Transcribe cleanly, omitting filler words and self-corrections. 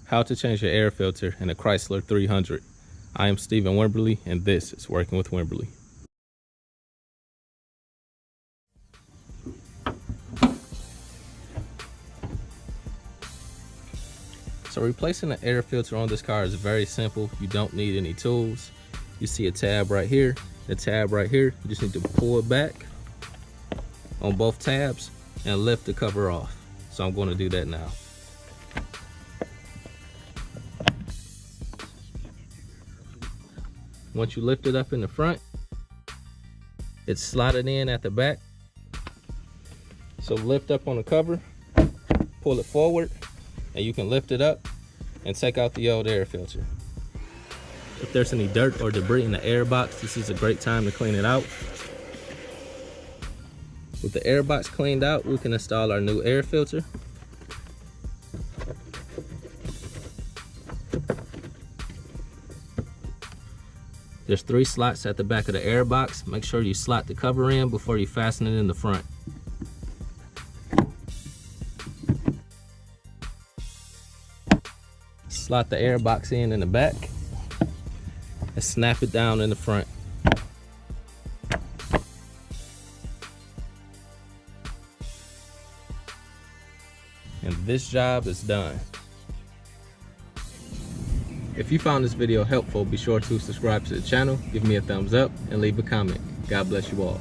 How to change your air filter in a Chrysler 300. I am Stephen Wimberley, and this is Working with Wimberley. So replacing the air filter on this car is very simple. You don't need any tools. You see a tab right here, the tab right here. You just need to pull it back on both tabs and lift the cover off. So I'm going to do that now. Once you lift it up in the front, it's slotted in at the back. So lift up on the cover, pull it forward, and you can lift it up and take out the old air filter. If there's any dirt or debris in the air box, this is a great time to clean it out. With the air box cleaned out, we can install our new air filter. There's 3 slots at the back of the air box. Make sure you slot the cover in before you fasten it in the front. Slot the air box in the back and snap it down in the front. And this job is done. If you found this video helpful, be sure to subscribe to the channel, give me a thumbs up, and leave a comment. God bless you all.